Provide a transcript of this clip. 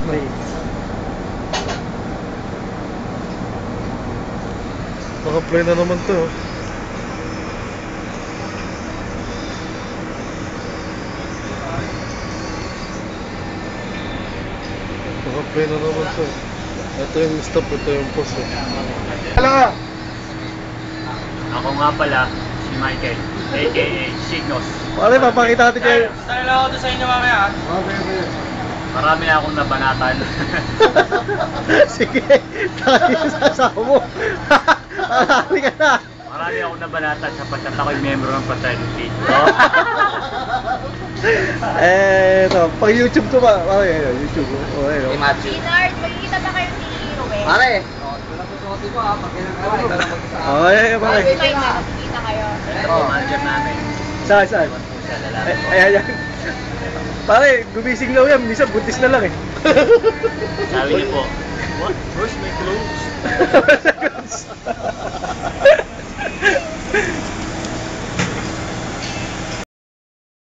Play. Naka-play na naman to. Naka-play na naman to. Ito yung stop, ito yung pause. Hala! Ako nga pala, si Michael, aka Signos. Pare, papakita natin kayo. Style ako doon sa inyo mamaya. Okay. Marami na akong nabanatan. Sige, tayo sa asawa mo. Marami ka na. Marami akong nabanatan sapagkat ako'y member ng fraternity. Ito, pag YouTube to ba? Okay, YouTube. Okay, no? Dinard, magkikita ba kayo ni Ruel? Pare! Okay, pare. May magkikita kayo. Ito po, manager namin. Saan? Sa lalaki. Ayan. Pare, gumising daw yan. Minsan buntis na lang eh. Sabi niyo po, what? Where's my clothes?